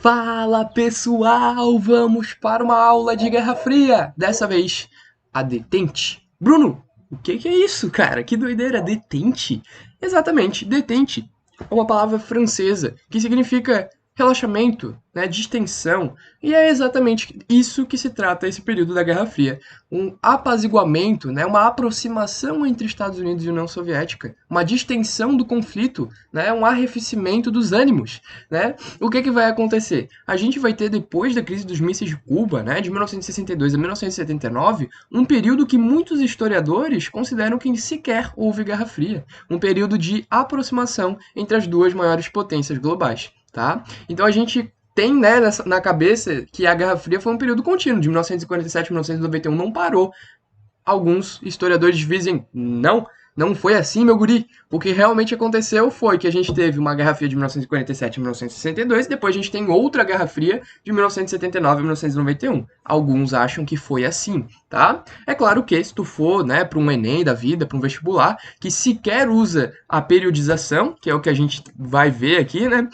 Fala pessoal, vamos para uma aula de Guerra Fria. Dessa vez, a detente. Bruno, o que é isso, cara? Que doideira, detente? Exatamente, detente é uma palavra francesa que significa relaxamento, né, distensão, e é exatamente isso que se trata esse período da Guerra Fria. Um apaziguamento, né, uma aproximação entre Estados Unidos e União Soviética, uma distensão do conflito, né, um arrefecimento dos ânimos, né? O que vai acontecer? A gente vai ter, depois da crise dos mísseis de Cuba, né, de 1962 a 1979, um período que muitos historiadores consideram que sequer houve Guerra Fria, um período de aproximação entre as duas maiores potências globais, tá? Então a gente tem, né, na cabeça que a Guerra Fria foi um período contínuo, de 1947 a 1991 não parou. Alguns historiadores dizem, não foi assim, meu guri. O que realmente aconteceu foi que a gente teve uma Guerra Fria de 1947 a 1962, e depois a gente tem outra Guerra Fria de 1979 a 1991. Alguns acham que foi assim, tá? É claro que se tu for, né, para um Enem da vida, para um vestibular, que sequer usa a periodização, que é o que a gente vai ver aqui, né,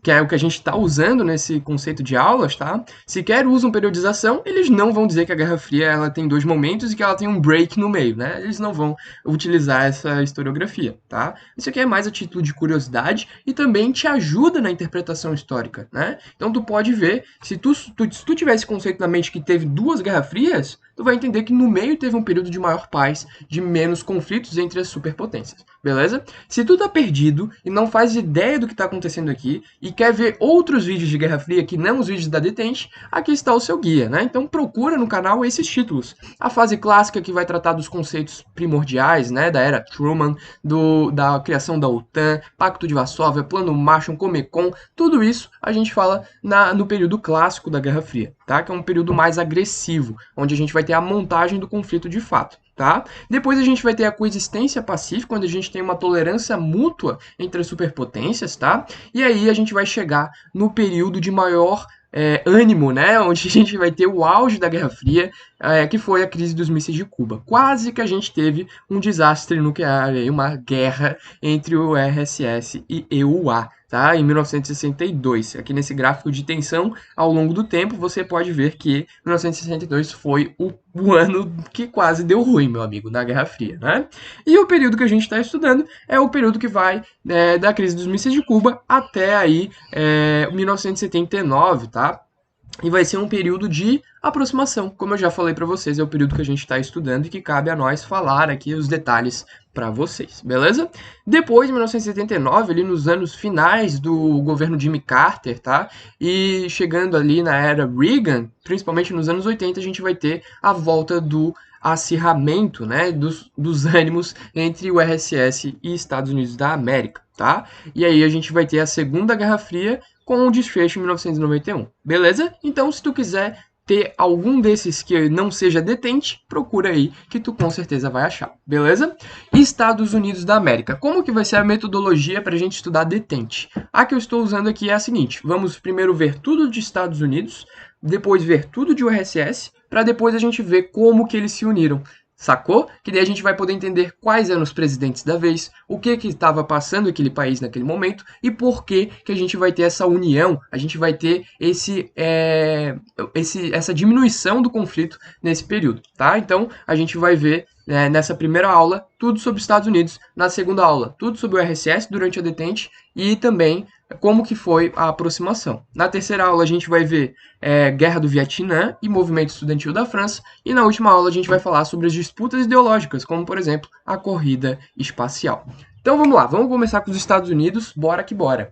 que é o que a gente está usando nesse conceito de aulas, tá? Sequer usam periodização, eles não vão dizer que a Guerra Fria ela tem dois momentos e que ela tem um break no meio, né? Eles não vão utilizar essa historiografia, tá? Isso aqui é mais a título de curiosidade e também te ajuda na interpretação histórica, né? Então tu pode ver, se tu tiver esse conceito na mente que teve duas Guerras Frias, tu vai entender que no meio teve um período de maior paz, de menos conflitos entre as superpotências, beleza? Se tu tá perdido e não faz ideia do que tá acontecendo aqui e quer ver outros vídeos de Guerra Fria que não os vídeos da Detente, aqui está o seu guia, né? Então procura no canal esses títulos. A fase clássica, que vai tratar dos conceitos primordiais, né, da era Truman, da criação da OTAN, Pacto de Varsóvia, Plano Marshall, Comecon, tudo isso a gente fala no período clássico da Guerra Fria, tá? Que é um período mais agressivo, onde a gente vai ter a montagem do conflito de fato. Tá? Depois a gente vai ter a coexistência pacífica, onde a gente tem uma tolerância mútua entre as superpotências, tá? E aí a gente vai chegar no período de maior ânimo, né? Onde a gente vai ter o auge da Guerra Fria, que foi a crise dos mísseis de Cuba. Quase que a gente teve um desastre nuclear, uma guerra entre o RSS e EUA, tá? Em 1962. Aqui nesse gráfico de tensão, ao longo do tempo, você pode ver que 1962 foi o ano que quase deu ruim, meu amigo, na Guerra Fria, né? E o período que a gente está estudando é o período que vai da crise dos mísseis de Cuba até aí 1979, tá? E vai ser um período de aproximação, como eu já falei para vocês, é o período que a gente está estudando e que cabe a nós falar aqui os detalhes para vocês, beleza? Depois, em 1979, ali nos anos finais do governo Jimmy Carter, tá? E chegando ali na era Reagan, principalmente nos anos 80, a gente vai ter a volta do acirramento, né, dos ânimos entre o RSS e Estados Unidos da América, tá? E aí a gente vai ter a Segunda Guerra Fria com um desfecho em 1991, beleza? Então, se tu quiser ter algum desses que não seja detente, procura aí que tu com certeza vai achar, beleza? Estados Unidos da América. Como que vai ser a metodologia para a gente estudar detente? A que eu estou usando aqui é a seguinte: vamos primeiro ver tudo de Estados Unidos, depois ver tudo de URSS, para depois a gente ver como que eles se uniram. Sacou? Que daí a gente vai poder entender quais eram os presidentes da vez, o que estava passando aquele país naquele momento e por que a gente vai ter essa união, a gente vai ter essa diminuição do conflito nesse período, tá? Então a gente vai ver nessa primeira aula tudo sobre os Estados Unidos, na segunda aula tudo sobre o RSS durante a detente e também como que foi a aproximação. Na terceira aula a gente vai ver Guerra do Vietnã e movimento estudantil da França, e na última aula a gente vai falar sobre as disputas ideológicas, como por exemplo a corrida espacial. Então vamos lá, vamos começar com os Estados Unidos, bora que bora.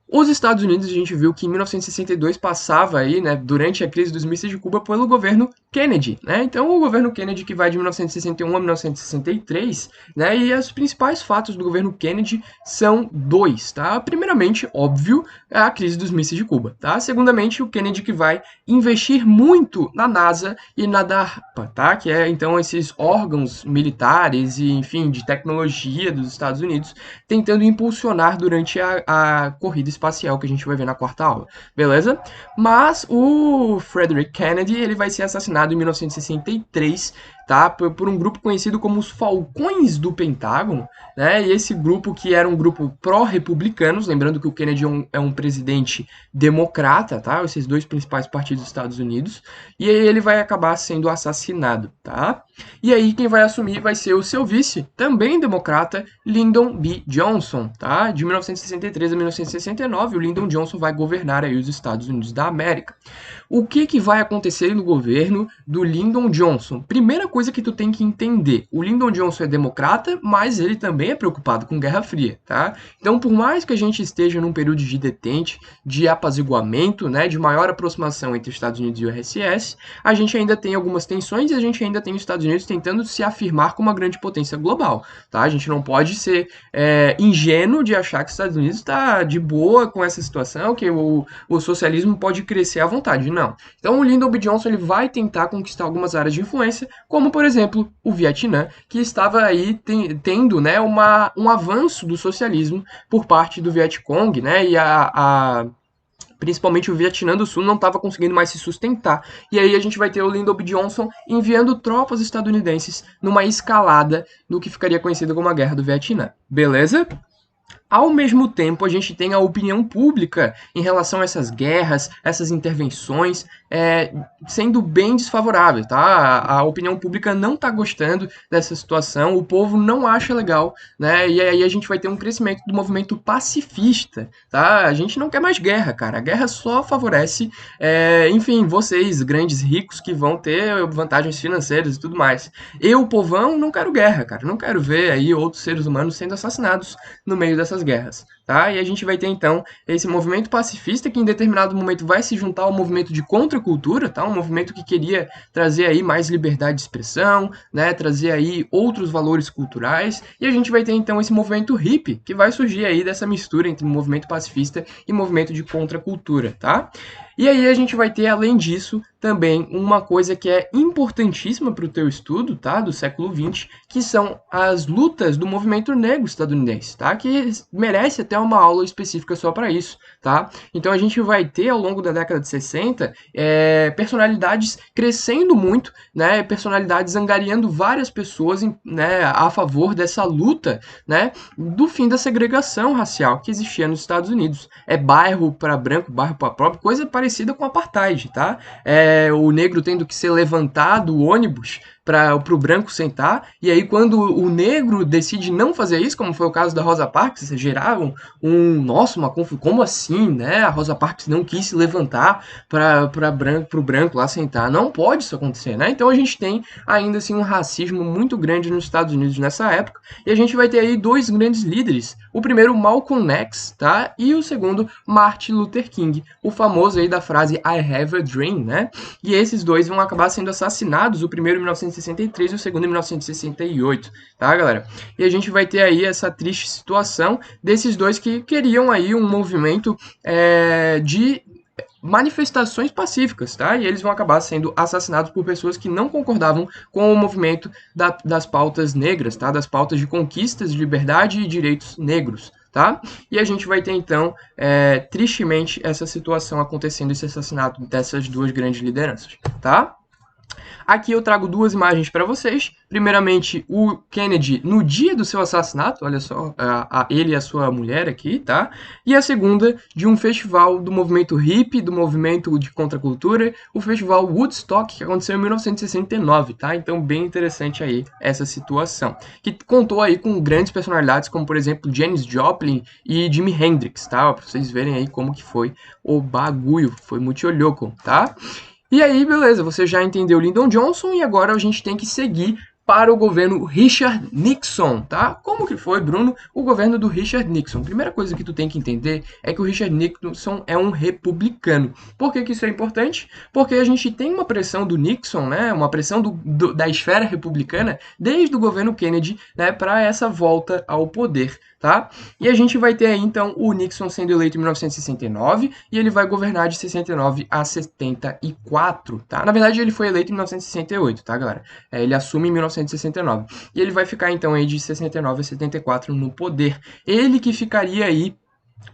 Os Estados Unidos, a gente viu que em 1962 passava aí, né, durante a crise dos mísseis de Cuba, pelo governo Kennedy, né? Então, o governo Kennedy que vai de 1961 a 1963, né? E os principais fatos do governo Kennedy são dois, tá? Primeiramente, óbvio, é a crise dos mísseis de Cuba, tá? Segundamente, o Kennedy que vai investir muito na NASA e na DARPA, tá? Que é, então, esses órgãos militares e, enfim, de tecnologia dos Estados Unidos, tentando impulsionar durante a corrida espacial que a gente vai ver na quarta aula, beleza? Mas o Frederick Kennedy, ele vai ser assassinado em 1963 tá? Por um grupo conhecido como os Falcões do Pentágono, né? E esse grupo que era um grupo pró-republicanos, lembrando que o Kennedy é um presidente democrata, tá? Esses dois principais partidos dos Estados Unidos, e aí ele vai acabar sendo assassinado, tá? E aí quem vai assumir vai ser o seu vice, também democrata, Lyndon B. Johnson, tá? De 1963 a 1969, o Lyndon Johnson vai governar aí os Estados Unidos da América. O que vai acontecer no governo do Lyndon Johnson? Primeira coisa que tu tem que entender, o Lyndon Johnson é democrata, mas ele também é preocupado com Guerra Fria, tá? Então, por mais que a gente esteja num período de detente, de apaziguamento, né, de maior aproximação entre Estados Unidos e o URSS, a gente ainda tem algumas tensões e a gente ainda tem os Estados Unidos tentando se afirmar como uma grande potência global, tá? A gente não pode ser ingênuo de achar que os Estados Unidos está de boa com essa situação, que o socialismo pode crescer à vontade, não. Então o Lyndon B. Johnson ele vai tentar conquistar algumas áreas de influência, como por exemplo o Vietnã, que estava aí tendo, né, um avanço do socialismo por parte do Vietcong, né, e principalmente o Vietnã do Sul não estava conseguindo mais se sustentar. E aí a gente vai ter o Lyndon B. Johnson enviando tropas estadunidenses numa escalada no que ficaria conhecido como a Guerra do Vietnã. Beleza? Ao mesmo tempo, a gente tem a opinião pública em relação a essas guerras, essas intervenções, sendo bem desfavorável, tá? A opinião pública não está gostando dessa situação, o povo não acha legal, né? E aí a gente vai ter um crescimento do movimento pacifista, tá? A gente não quer mais guerra, cara. A guerra só favorece, enfim, vocês, grandes ricos, que vão ter vantagens financeiras e tudo mais. Eu, povão, não quero guerra, cara. Não quero ver aí outros seres humanos sendo assassinados no meio dessas guerras, tá? E a gente vai ter então esse movimento pacifista que em determinado momento vai se juntar ao movimento de contracultura, tá? Um movimento que queria trazer aí mais liberdade de expressão, né? Trazer aí outros valores culturais, e a gente vai ter então esse movimento hippie que vai surgir aí dessa mistura entre movimento pacifista e movimento de contracultura, tá? E aí a gente vai ter, além disso, também uma coisa que é importantíssima para o teu estudo, tá, do século XX, que são as lutas do movimento negro estadunidense, tá, que merece até uma aula específica só para isso, tá. Então a gente vai ter, ao longo da década de 60, personalidades crescendo muito, né, personalidades angariando várias pessoas, né, a favor dessa luta, né, do fim da segregação racial que existia nos Estados Unidos. É bairro para branco, bairro para pobre, coisa parecida com apartheid, tá? O negro tendo que ser levantado, o ônibus, para o branco sentar, e aí quando o negro decide não fazer isso, como foi o caso da Rosa Parks, geraram nossa, uma confusão, como assim, né? A Rosa Parks não quis se levantar para o branco lá sentar. Não pode isso acontecer, né? Então a gente tem ainda assim um racismo muito grande nos Estados Unidos nessa época, e a gente vai ter aí dois grandes líderes, o primeiro Malcolm X, tá? E o segundo Martin Luther King, o famoso aí da frase I have a dream, né? E esses dois vão acabar sendo assassinados, o primeiro em 1963 e o segundo em 1968, tá, galera? E a gente vai ter aí essa triste situação desses dois que queriam aí um movimento de manifestações pacíficas, tá? E eles vão acabar sendo assassinados por pessoas que não concordavam com o movimento das pautas negras, tá? Das pautas de conquistas de liberdade e direitos negros, tá? E a gente vai ter, então, tristemente, essa situação acontecendo, esse assassinato dessas duas grandes lideranças, tá? Aqui eu trago duas imagens para vocês. Primeiramente, o Kennedy no dia do seu assassinato, olha só, ele e a sua mulher aqui, tá? E a segunda, de um festival do movimento hippie, do movimento de contracultura, o festival Woodstock, que aconteceu em 1969, tá? Então, bem interessante aí essa situação, que contou aí com grandes personalidades, como, por exemplo, Janis Joplin e Jimi Hendrix, tá? Para vocês verem aí como que foi o bagulho, foi muito louco, tá? E aí, beleza, você já entendeu Lyndon Johnson e agora a gente tem que seguir para o governo Richard Nixon, tá? Como que foi, Bruno, o governo do Richard Nixon? Primeira coisa que tu tem que entender é que o Richard Nixon é um republicano. Por que isso é importante? Porque a gente tem uma pressão do Nixon, né? Uma pressão da esfera republicana desde o governo Kennedy, né? Para essa volta ao poder, tá? E a gente vai ter aí, então, o Nixon sendo eleito em 1969 e ele vai governar de 69 a 74, tá? Na verdade, ele foi eleito em 1968, tá, galera? Ele assume em 1969. E ele vai ficar, então, aí de 69 a 74 no poder. Ele que ficaria aí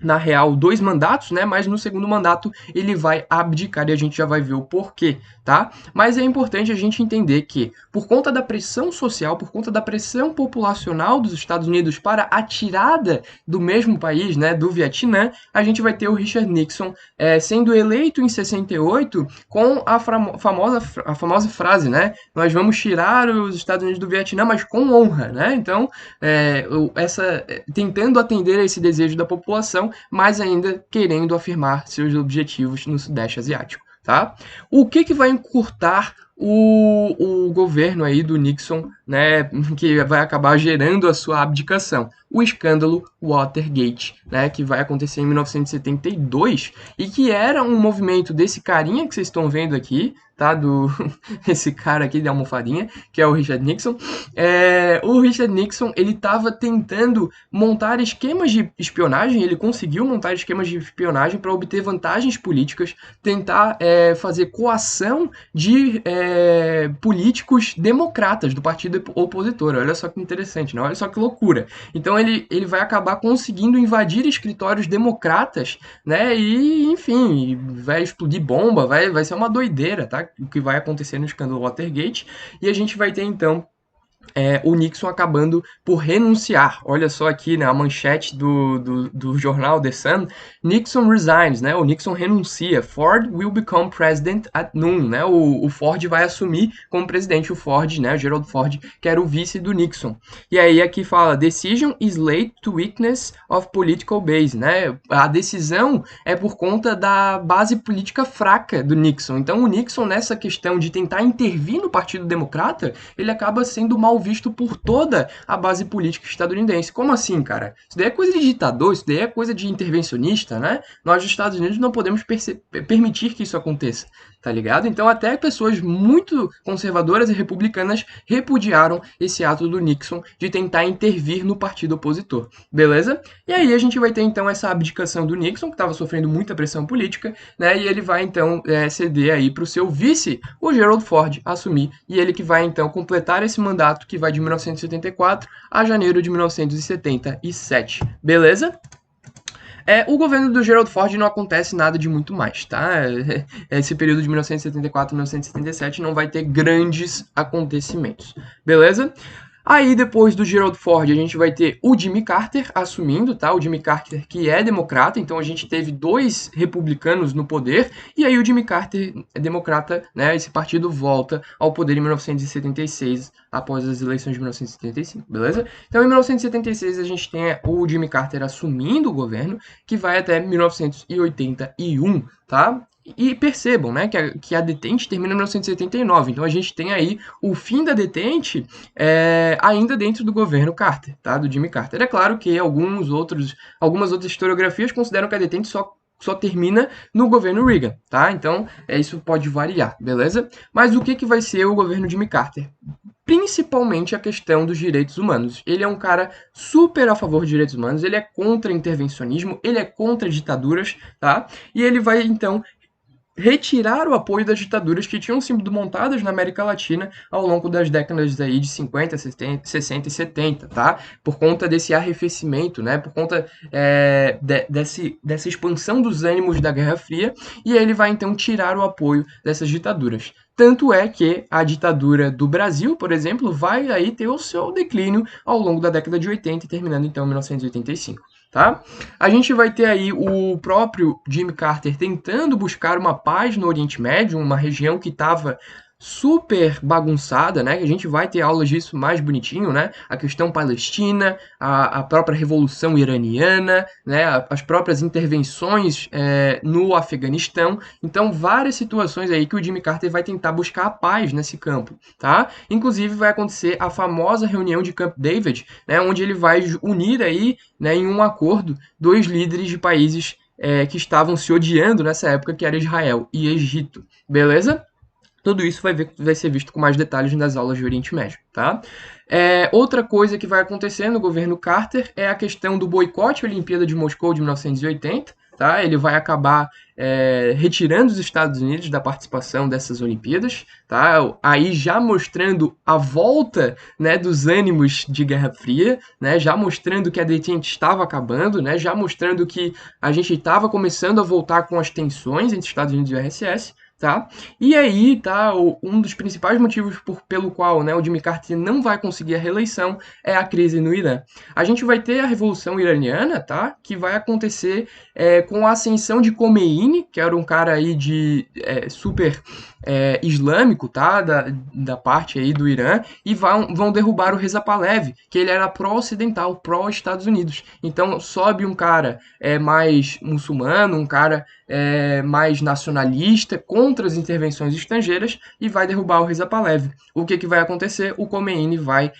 na real, 2 mandatos, né? Mas no segundo mandato ele vai abdicar e a gente já vai ver o porquê, tá? Mas é importante a gente entender que, por conta da pressão social, por conta da pressão populacional dos Estados Unidos para a tirada do mesmo país, né, do Vietnã, a gente vai ter o Richard Nixon sendo eleito em 68 com a famosa frase, né? Nós vamos tirar os Estados Unidos do Vietnã, mas com honra, né? Então, tentando atender a esse desejo da população, mas ainda querendo afirmar seus objetivos no Sudeste Asiático, tá? O que vai encurtar o governo aí do Nixon, né, que vai acabar gerando a sua abdicação? O escândalo Watergate, né, que vai acontecer em 1972 e que era um movimento desse carinha que vocês estão vendo aqui, tá? Esse cara aqui de almofadinha, que é o Richard Nixon. O Richard Nixon, ele estava tentando montar esquemas de espionagem, ele conseguiu montar esquemas de espionagem para obter vantagens políticas, tentar fazer coação de políticos democratas do partido opositor. Olha só que interessante, né? Olha só que loucura. Então ele vai acabar conseguindo invadir escritórios democratas, né? E, enfim, vai explodir bomba, vai ser uma doideira, tá? O que vai acontecer no escândalo Watergate. E a gente vai ter, então, o Nixon acabando por renunciar. Olha só aqui, né, a manchete do jornal The Sun. Nixon resigns, né? O Nixon renuncia. Ford will become president at noon, né? O Ford vai assumir como presidente. O Ford, né? O Gerald Ford, que era o vice do Nixon. E aí aqui fala, decision is late to weakness of political base, né? A decisão é por conta da base política fraca do Nixon. Então o Nixon, nessa questão de tentar intervir no Partido Democrata, ele acaba sendo mal visto por toda a base política estadunidense. Como assim, cara? Isso daí é coisa de ditador, isso daí é coisa de intervencionista, né? Nós, dos Estados Unidos, não podemos permitir que isso aconteça, tá ligado? Então, até pessoas muito conservadoras e republicanas repudiaram esse ato do Nixon de tentar intervir no partido opositor, beleza? E aí a gente vai ter, então, essa abdicação do Nixon, que estava sofrendo muita pressão política, né? E ele vai, então, ceder aí para o seu vice, o Gerald Ford, assumir, e ele que vai, então, completar esse mandato que vai de 1974 a janeiro de 1977. Beleza? O governo do Gerald Ford não acontece nada de muito mais, tá? Esse período de 1974 a 1977 não vai ter grandes acontecimentos. Beleza? Aí, depois do Gerald Ford, a gente vai ter o Jimmy Carter assumindo, tá? O Jimmy Carter, que é democrata, então a gente teve 2 republicanos no poder, e aí o Jimmy Carter é democrata, né? Esse partido volta ao poder em 1976, após as eleições de 1975, beleza? Então, em 1976, a gente tem o Jimmy Carter assumindo o governo, que vai até 1981, tá? E percebam, né, que a detente termina em 1979, então a gente tem aí o fim da detente ainda dentro do governo Carter, tá, do Jimmy Carter. É claro que algumas outras historiografias consideram que a detente só termina no governo Reagan, tá? Então, isso pode variar, beleza? Mas o que vai ser o governo Jimmy Carter? Principalmente a questão dos direitos humanos. Ele é um cara super a favor de direitos humanos, ele é contra intervencionismo, ele é contra ditaduras, tá? E ele vai, então, retirar o apoio das ditaduras que tinham sido montadas na América Latina ao longo das décadas aí de 50, 60 e 70, tá? Por conta desse arrefecimento, né? Por conta dessa expansão dos ânimos da Guerra Fria, e ele vai então tirar o apoio dessas ditaduras. Tanto é que a ditadura do Brasil, por exemplo, vai aí ter o seu declínio ao longo da década de 80 e terminando então em 1985. Tá? A gente vai ter aí o próprio Jimmy Carter tentando buscar uma paz no Oriente Médio, uma região que estava super bagunçada, né? A gente vai ter aulas disso mais bonitinho, né? A questão palestina, a própria revolução iraniana, né? As próprias intervenções no Afeganistão. Então, várias situações aí que o Jimmy Carter vai tentar buscar a paz nesse campo, tá? Inclusive, vai acontecer a famosa reunião de Camp David, né? Onde ele vai unir aí, né, em um acordo, 2 líderes de países que estavam se odiando nessa época, que era Israel e Egito, beleza? Tudo isso vai ser visto com mais detalhes nas aulas de Oriente Médio, tá? Outra coisa que vai acontecer no governo Carter é a questão do boicote à Olimpíada de Moscou de 1980, tá? Ele vai acabar retirando os Estados Unidos da participação dessas Olimpíadas, tá? Aí já mostrando a volta, né, dos ânimos de Guerra Fria, né? Já mostrando que a detente estava acabando, né? Já mostrando que a gente estava começando a voltar com as tensões entre Estados Unidos e URSS. Tá? E aí, tá, um dos principais motivos pelo qual, né, o Jimmy Carter não vai conseguir a reeleição é a crise no Irã. A gente vai ter a Revolução Iraniana, tá, que vai acontecer com a ascensão de Khomeini, que era um cara aí de super islâmico, tá, da parte aí do Irã, e vão derrubar o Reza Pahlavi, que ele era pró-ocidental, pró-Estados Unidos. Então sobe um cara mais muçulmano, um cara mais nacionalista, contra as intervenções estrangeiras, e vai derrubar o Reza Pahlavi. O que vai acontecer? O Khomeini vai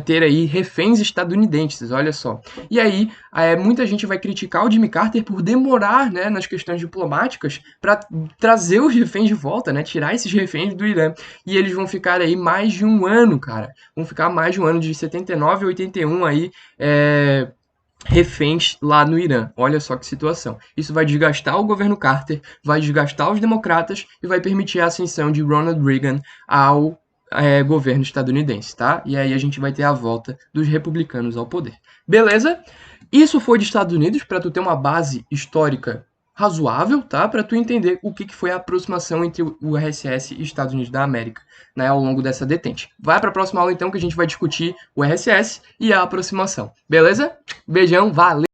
ter aí reféns estadunidenses, olha só. E aí, muita gente vai criticar o Jimmy Carter por demorar, né, nas questões diplomáticas para trazer os reféns de volta, né, tirar esses reféns do Irã. E eles vão ficar aí mais de um ano, cara. Vão ficar mais de um ano, de 79 a 81 aí, reféns lá no Irã. Olha só que situação. Isso vai desgastar o governo Carter, vai desgastar os democratas e vai permitir a ascensão de Ronald Reagan ao governo estadunidense, tá? E aí a gente vai ter a volta dos republicanos ao poder. Beleza? Isso foi de Estados Unidos, para tu ter uma base histórica razoável, tá? Para tu entender o que foi a aproximação entre o URSS e Estados Unidos da América, né, ao longo dessa detente. Vai para a próxima aula então, que a gente vai discutir o URSS e a aproximação. Beleza? Beijão, valeu!